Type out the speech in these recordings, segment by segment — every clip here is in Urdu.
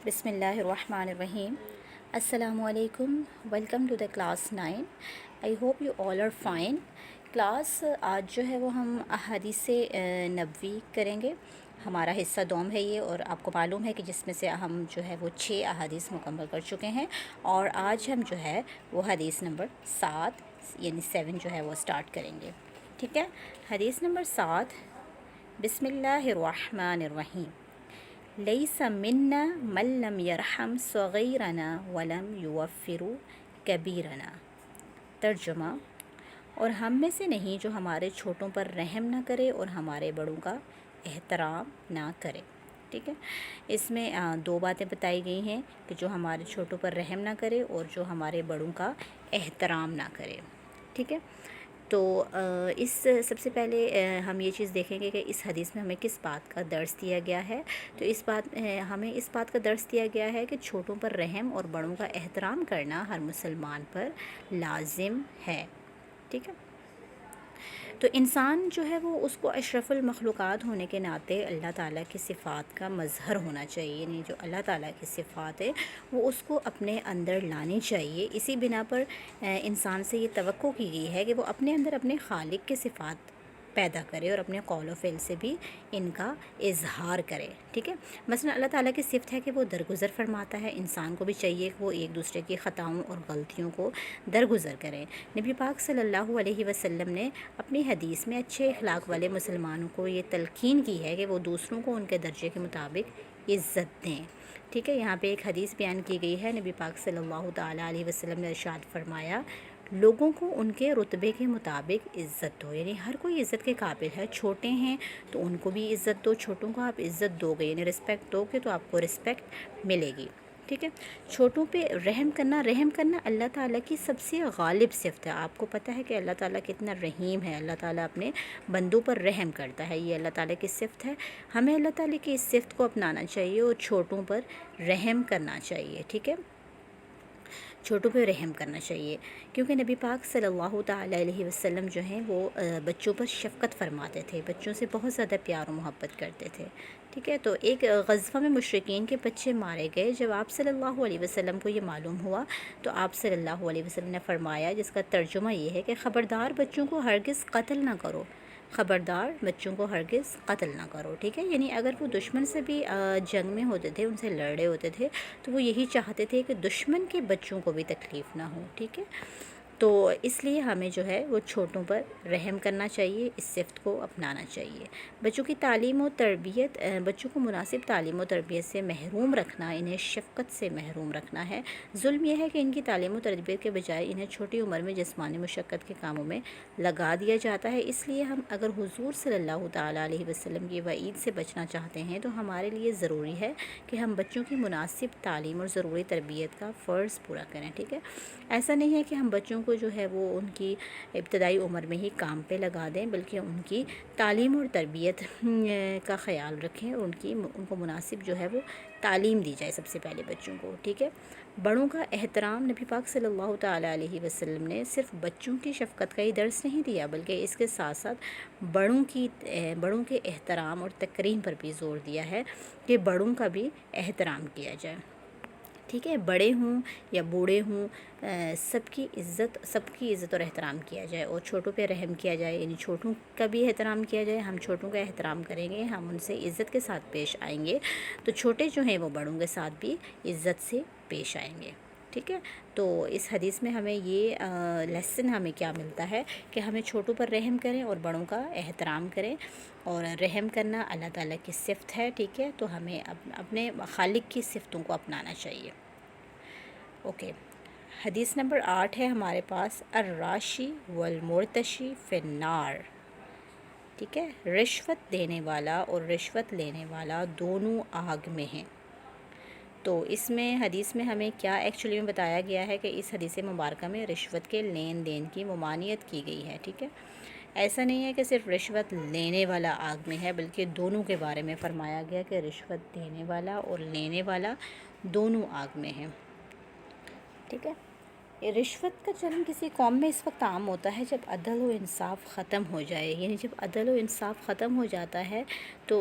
بسم اللہ الرحمن الرحیم. السلام علیکم. Welcome to the class 9. I hope you all are fine. Class آج جو ہے وہ ہم احادیث نبوی کریں گے. ہمارا حصہ دوم ہے یہ، اور آپ کو معلوم ہے کہ جس میں سے ہم جو ہے وہ 6 احادیث مکمل کر چکے ہیں، اور آج ہم جو ہے وہ حدیث نمبر 7 یعنی 7 جو ہے وہ سٹارٹ کریں گے. ٹھیک ہے. حدیث نمبر 7. بسم اللہ الرحمن الرحیم. لیس منا من لم یرحم صغیرنا ولم یوفر کبیرنا. ترجمہ: اور ہم میں سے نہیں جو ہمارے چھوٹوں پر رحم نہ کرے اور ہمارے بڑوں کا احترام نہ کرے. ٹھیک ہے. اس میں دو باتیں بتائی گئی ہیں کہ جو ہمارے چھوٹوں پر رحم نہ کرے اور جو ہمارے بڑوں کا احترام نہ کرے. ٹھیک ہے. تو اس سب سے پہلے ہم یہ چیز دیکھیں گے کہ اس حدیث میں ہمیں کس بات کا درس دیا گیا ہے. تو ہمیں اس بات کا درس دیا گیا ہے کہ چھوٹوں پر رحم اور بڑوں کا احترام کرنا ہر مسلمان پر لازم ہے. ٹھیک ہے. تو انسان جو ہے وہ اس کو اشرف المخلوقات ہونے کے ناطے اللہ تعالیٰ کی صفات کا مظہر ہونا چاہیے، یعنی جو اللہ تعالیٰ کی صفات ہے وہ اس کو اپنے اندر لانی چاہیے. اسی بنا پر انسان سے یہ توقع کی گئی ہے کہ وہ اپنے اندر اپنے خالق کی صفات پیدا کرے اور اپنے قول و فعل سے بھی ان کا اظہار کرے. ٹھیک ہے. مثلا اللہ تعالیٰ کی صفت ہے کہ وہ درگزر فرماتا ہے. انسان کو بھی چاہیے کہ وہ ایک دوسرے کی خطاؤں اور غلطیوں کو درگزر کریں. نبی پاک صلی اللہ علیہ وسلم نے اپنی حدیث میں اچھے اخلاق والے مسلمانوں کو یہ تلقین کی ہے کہ وہ دوسروں کو ان کے درجے کے مطابق عزت دیں. ٹھیک ہے. یہاں پہ ایک حدیث بیان کی گئی ہے. نبی پاک صلی اللہ تعالیٰ علیہ وسلم نے ارشاد فرمایا: لوگوں کو ان کے رتبے کے مطابق عزت دو. یعنی ہر کوئی عزت کے قابل ہے. چھوٹے ہیں تو ان کو بھی عزت دو. چھوٹوں کو آپ عزت دو گے یعنی رسپیکٹ دو گے تو آپ کو رسپیکٹ ملے گی. ٹھیک ہے. چھوٹوں پہ رحم کرنا اللہ تعالیٰ کی سب سے غالب صفت ہے. آپ کو پتہ ہے کہ اللہ تعالیٰ کتنا رحیم ہے. اللہ تعالیٰ اپنے بندوں پر رحم کرتا ہے. یہ اللہ تعالیٰ کی صفت ہے. ہمیں اللہ تعالیٰ کی اس صفت کو اپنانا چاہیے اور چھوٹوں پر رحم کرنا چاہیے. ٹھیک ہے. چھوٹوں پہ رحم کرنا چاہیے کیونکہ نبی پاک صلی اللہ تعالیٰ علیہ وسلم جو ہیں وہ بچوں پر شفقت فرماتے تھے. بچوں سے بہت زیادہ پیار و محبت کرتے تھے. ٹھیک ہے. تو ایک غزوہ میں مشرکین کے بچے مارے گئے. جب آپ صلی اللہ علیہ وسلم کو یہ معلوم ہوا تو آپ صلی اللہ علیہ وسلم نے فرمایا، جس کا ترجمہ یہ ہے کہ خبردار بچوں کو ہرگز قتل نہ کرو. خبردار بچوں کو ہرگز قتل نہ کرو. ٹھیک ہے. یعنی اگر وہ دشمن سے بھی جنگ میں ہوتے تھے، ان سے لڑ رہے ہوتے تھے، تو وہ یہی چاہتے تھے کہ دشمن کے بچوں کو بھی تکلیف نہ ہو. ٹھیک ہے. تو اس لیے ہمیں جو ہے وہ چھوٹوں پر رحم کرنا چاہیے، اس صفت کو اپنانا چاہیے. بچوں کی تعلیم و تربیت، بچوں کو مناسب تعلیم و تربیت سے محروم رکھنا انہیں شفقت سے محروم رکھنا ہے. ظلم یہ ہے کہ ان کی تعلیم و تربیت کے بجائے انہیں چھوٹی عمر میں جسمانی مشقت کے کاموں میں لگا دیا جاتا ہے. اس لیے ہم اگر حضور صلی اللہ تعالیٰ علیہ وسلم کی وعید سے بچنا چاہتے ہیں تو ہمارے لیے ضروری ہے کہ ہم بچوں کی مناسب تعلیم اور ضروری تربیت کا فرض پورا کریں. ٹھیک ہے. ایسا نہیں ہے کہ ہم بچوں کو جو ہے وہ ان کی ابتدائی عمر میں ہی کام پہ لگا دیں، بلکہ ان کی تعلیم اور تربیت کا خیال رکھیں اور ان کو مناسب جو ہے وہ تعلیم دی جائے سب سے پہلے بچوں کو. ٹھیک ہے. بڑوں کا احترام، نبی پاک صلی اللہ تعالیٰ علیہ وسلم نے صرف بچوں کی شفقت کا ہی درس نہیں دیا، بلکہ اس کے ساتھ ساتھ بڑوں کے احترام اور تکریم پر بھی زور دیا ہے کہ بڑوں کا بھی احترام کیا جائے. ٹھیک ہے. بڑے ہوں یا بوڑھے ہوں، سب کی عزت اور احترام کیا جائے اور چھوٹوں پہ رحم کیا جائے. یعنی چھوٹوں کا بھی احترام کیا جائے. ہم چھوٹوں کا احترام کریں گے، ہم ان سے عزت کے ساتھ پیش آئیں گے تو چھوٹے جو ہیں وہ بڑوں کے ساتھ بھی عزت سے پیش آئیں گے. ٹھیک ہے. تو اس حدیث میں ہمیں یہ لیسن ہمیں کیا ملتا ہے کہ ہمیں چھوٹوں پر رحم کریں اور بڑوں کا احترام کریں. اور رحم کرنا اللہ تعالیٰ کی صفت ہے. ٹھیک ہے. تو ہمیں اپنے خالق کی صفتوں کو اپنانا چاہیے. اوکے. حدیث نمبر 8 ہے ہمارے پاس: الراشی والمرتشی فی النار. ٹھیک ہے. رشوت دینے والا اور رشوت لینے والا دونوں آگ میں ہیں. تو اس میں حدیث میں ہمیں کیا ایکچولی میں بتایا گیا ہے کہ اس حدیث مبارکہ میں رشوت کے لین دین کی ممانعت کی گئی ہے. ٹھیک ہے. ایسا نہیں ہے کہ صرف رشوت لینے والا آگ میں ہے، بلکہ دونوں کے بارے میں فرمایا گیا کہ رشوت دینے والا اور لینے والا دونوں آگ میں ہیں. ٹھیک ہے. یہ رشوت کا چلن کسی قوم میں اس وقت عام ہوتا ہے جب عدل و انصاف ختم ہو جائے، یعنی جب عدل و انصاف ختم ہو جاتا ہے تو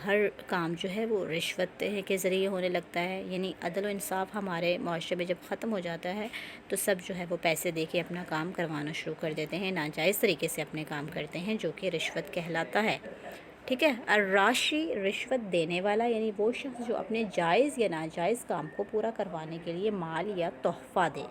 ہر کام جو ہے وہ رشوت کے ذریعے ہونے لگتا ہے۔ یعنی عدل و انصاف ہمارے معاشرے میں جب ختم ہو جاتا ہے تو سب جو ہے وہ پیسے دے کے اپنا کام کروانا شروع کر دیتے ہیں، ناجائز طریقے سے اپنے کام کرتے ہیں، جو کہ رشوت کہلاتا ہے۔ ٹھیک ہے، الراشی رشوت دینے والا، یعنی وہ شخص جو اپنے جائز یا ناجائز کام کو پورا کروانے کے لیے مال یا تحفہ دے۔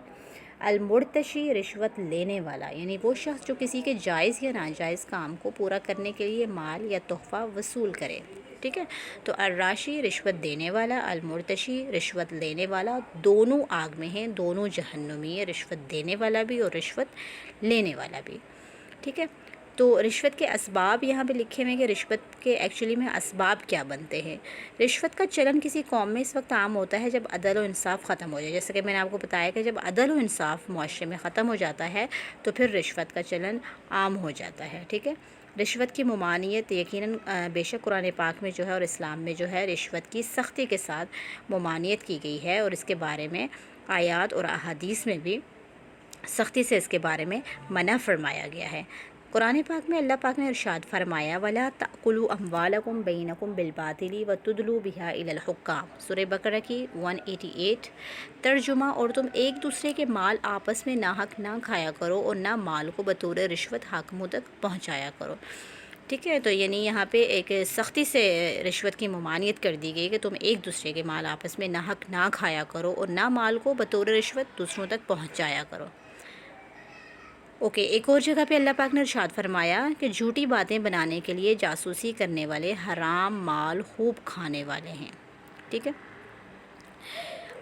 المرتشی رشوت لینے والا، یعنی وہ شخص جو کسی کے جائز یا ناجائز کام کو پورا کرنے کے لیے مال یا تحفہ وصول کرے۔ ٹھیک ہے، تو الراشی رشوت دینے والا، المرتشی رشوت لینے والا، دونوں آگ میں ہیں، دونوں جہنمی ہے، رشوت دینے والا بھی اور رشوت لینے والا بھی۔ ٹھیک ہے، تو رشوت کے اسباب یہاں پہ لکھے ہوئے کہ رشوت کے ایکچولی میں اسباب کیا بنتے ہیں۔ رشوت کا چلن کسی قوم میں اس وقت عام ہوتا ہے جب عدل و انصاف ختم ہو جائے، جیسے کہ میں نے آپ کو بتایا کہ جب عدل و انصاف معاشرے میں ختم ہو جاتا ہے تو پھر رشوت کا چلن عام ہو جاتا ہے۔ ٹھیک ہے، رشوت کی ممانعت یقیناً بے شک قرآن پاک میں جو ہے اور اسلام میں جو ہے رشوت کی سختی کے ساتھ ممانعت کی گئی ہے، اور اس کے بارے میں آیات اور احادیث میں بھی سختی سے اس کے بارے میں منع فرمایا گیا ہے۔ قرآن پاک میں اللہ پاک نے ارشاد فرمایا وَلَا تَأْكُلُوا أَمْوَالَكُمْ بَيْنَكُمْ بِالْبَاطِلِ وَتُدْلُوا بِهَا إِلَى الْحُكَّامِ، سورہ بقرہ کی 188۔ ترجمہ، اور تم ایک دوسرے کے مال آپس میں ناحق نہ کھایا کرو اور نہ مال کو بطور رشوت حاکموں تک پہنچایا کرو۔ ٹھیک ہے، تو یعنی یہاں پہ ایک سختی سے رشوت کی ممانعت کر دی گئی کہ تم ایک دوسرے کے مال آپس میں ناحق نہ کھایا کرو اور نہ مال کو بطور رشوت دوسروں تک پہنچایا کرو۔ اوکے، ایک اور جگہ پہ اللہ پاک نے ارشاد فرمایا کہ جھوٹی باتیں بنانے کے لیے جاسوسی کرنے والے حرام مال خوب کھانے والے ہیں۔ ٹھیک ہے،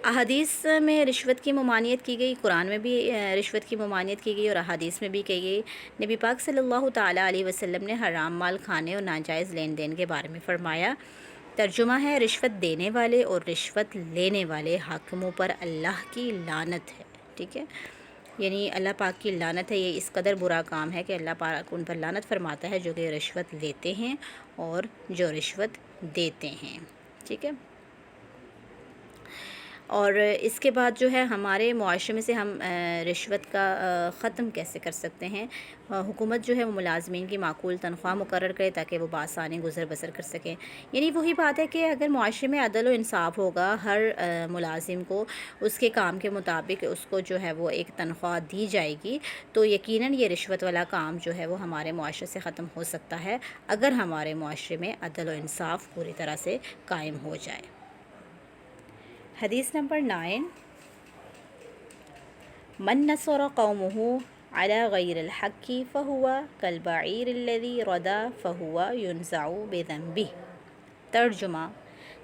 احادیث میں رشوت کی ممانعت کی گئی، قرآن میں بھی رشوت کی ممانعت کی گئی اور احادیث میں بھی کی گئی۔ نبی پاک صلی اللہ تعالیٰ علیہ وسلم نے حرام مال کھانے اور ناجائز لین دین کے بارے میں فرمایا۔ ترجمہ ہے، رشوت دینے والے اور رشوت لینے والے حاکموں پر اللہ کی لعنت ہے۔ ٹھیک ہے، یعنی اللہ پاک کی لعنت ہے، یہ اس قدر برا کام ہے کہ اللہ پاک ان پر لعنت فرماتا ہے جو کہ رشوت لیتے ہیں اور جو رشوت دیتے ہیں۔ ٹھیک ہے، اور اس کے بعد جو ہے ہمارے معاشرے میں سے ہم رشوت کا ختم کیسے کر سکتے ہیں؟ حکومت جو ہے وہ ملازمین کی معقول تنخواہ مقرر کرے تاکہ وہ بآسانی گزر بسر کر سکیں۔ یعنی وہی بات ہے کہ اگر معاشرے میں عدل و انصاف ہوگا، ہر ملازم کو اس کے کام کے مطابق اس کو جو ہے وہ ایک تنخواہ دی جائے گی، تو یقیناً یہ رشوت والا کام جو ہے وہ ہمارے معاشرے سے ختم ہو سکتا ہے، اگر ہمارے معاشرے میں عدل و انصاف پوری طرح سے قائم ہو جائے۔ حدیث نمبر 9، من نصر قومه على غیر الحق فهو كالبعیر الذي ردا فهو ينزع بذنبه۔ ترجمہ،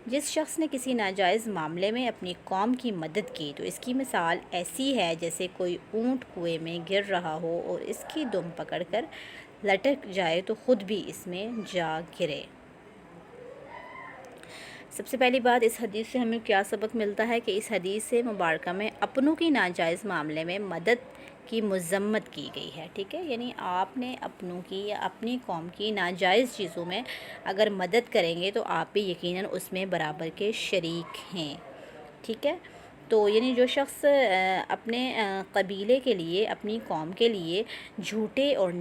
جس شخص نے کسی ناجائز معاملے میں اپنی قوم کی مدد کی تو اس کی مثال ایسی ہے جیسے کوئی اونٹ کنویں میں گر رہا ہو اور اس کی دم پکڑ کر لٹک جائے تو خود بھی اس میں جا گرے۔ سب سے پہلی بات، اس حدیث سے ہمیں کیا سبق ملتا ہے کہ اس حدیث سے مبارکہ میں اپنوں کی ناجائز معاملے میں مدد کی مذمت کی گئی ہے۔ ٹھیک ہے، یعنی آپ نے اپنوں کی یا اپنی قوم کی ناجائز چیزوں میں اگر مدد کریں گے تو آپ بھی یقیناً اس میں برابر کے شریک ہیں۔ ٹھیک ہے، تو یعنی جو شخص اپنے قبیلے کے لیے، اپنی قوم کے لیے جھوٹے اور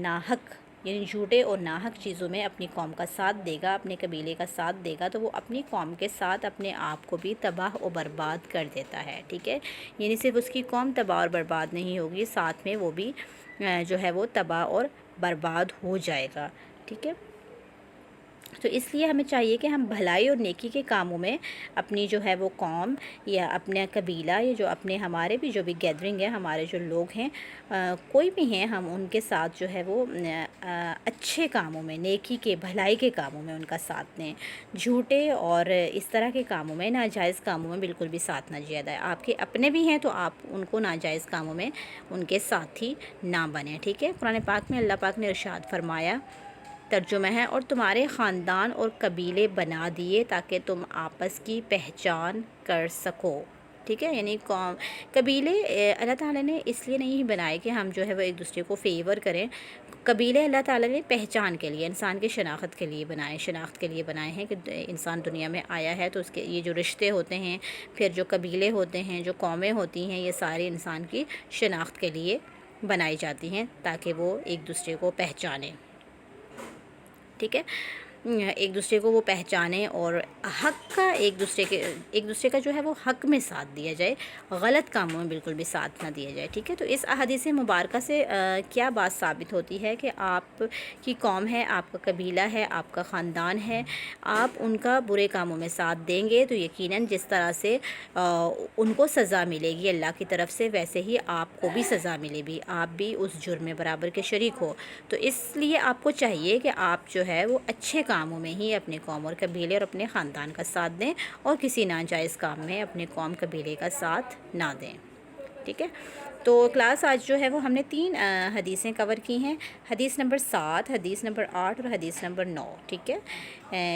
ناحق چیزوں میں اپنی قوم کا ساتھ دے گا، اپنے قبیلے کا ساتھ دے گا، تو وہ اپنی قوم کے ساتھ اپنے آپ کو بھی تباہ و برباد کر دیتا ہے۔ ٹھیک ہے، یعنی صرف اس کی قوم تباہ اور برباد نہیں ہوگی، ساتھ میں وہ بھی جو ہے وہ تباہ اور برباد ہو جائے گا۔ ٹھیک ہے، تو اس لیے ہمیں چاہیے کہ ہم بھلائی اور نیکی کے کاموں میں اپنی جو ہے وہ قوم یا اپنا قبیلہ یا جو اپنے ہمارے بھی جو بھی گیدرنگ ہے، ہمارے جو لوگ ہیں، کوئی بھی ہیں، ہم ان کے ساتھ جو ہے وہ اچھے کاموں میں، نیکی کے، بھلائی کے کاموں میں ان کا ساتھ دیں۔ جھوٹے اور اس طرح کے کاموں میں، ناجائز کاموں میں بالکل بھی ساتھ نہ دیا جائے۔ آپ کے اپنے بھی ہیں تو آپ ان کو ناجائز کاموں میں ان کے ساتھی نہ بنیں۔ ٹھیک ہے، قرآن پاک میں اللہ پاک نے ارشاد فرمایا، ترجمہ ہے، اور تمہارے خاندان اور قبیلے بنا دیے تاکہ تم آپس کی پہچان کر سکو۔ ٹھیک ہے، یعنی قوم قبیلے اللہ تعالیٰ نے اس لیے نہیں بنائے کہ ہم جو ہے وہ ایک دوسرے کو فیور کریں. قبیلے اللہ تعالیٰ نے پہچان کے لیے، انسان کی شناخت کے لیے بنائے، شناخت کے لیے بنائے ہیں کہ انسان دنیا میں آیا ہے تو اس کے یہ جو رشتے ہوتے ہیں، پھر جو قبیلے ہوتے ہیں، جو قومیں ہوتی ہیں، یہ سارے انسان کی شناخت کے لیے بنائی جاتی ہیں تاکہ وہ ایک دوسرے کو پہچانیں. ٹھیک ہے، ایک دوسرے کو وہ پہچانیں اور حق کا ایک دوسرے کا جو ہے وہ حق میں ساتھ دیا جائے، غلط کاموں میں بالکل بھی ساتھ نہ دیا جائے. ٹھیک ہے، تو اس احادیث مبارکہ سے کیا بات ثابت ہوتی ہے کہ آپ کی قوم ہے، آپ کا قبیلہ ہے، آپ کا خاندان ہے، آپ ان کا برے کاموں میں ساتھ دیں گے تو یقیناً جس طرح سے ان کو سزا ملے گی اللہ کی طرف سے، ویسے ہی آپ کو بھی سزا ملے گی، آپ بھی اس جرم میں برابر کے شریک ہو. تو اس لیے آپ کو چاہیے کہ آپ جو ہے وہ اچھے کاموں میں ہی اپنے قوم اور قبیلے اور اپنے خاندان کا ساتھ دیں اور کسی ناجائز کام میں اپنے قوم قبیلے کا ساتھ نہ دیں. ٹھیک ہے، تو کلاس آج جو ہے وہ ہم نے 3 حدیثیں کور کی ہیں. حدیث نمبر 7، حدیث نمبر 8 اور حدیث نمبر 9. ٹھیک ہے،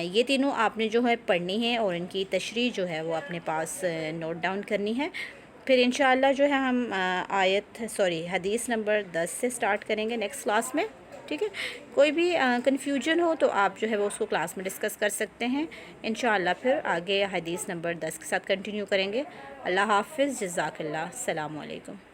یہ تینوں آپ نے جو ہے پڑھنی ہے اور ان کی تشریح جو ہے وہ اپنے پاس نوٹ ڈاؤن کرنی ہے. پھر انشاءاللہ جو ہے ہم حدیث نمبر 10 سے سٹارٹ کریں گے نیکسٹ کلاس میں. ٹھیک ہے، کوئی بھی کنفیوژن ہو تو آپ جو ہے وہ اس کو کلاس میں ڈسکس کر سکتے ہیں. انشاءاللہ پھر آگے حدیث نمبر 10 کے ساتھ کنٹینیو کریں گے. اللہ حافظ، جزاک اللہ، السلام علیکم.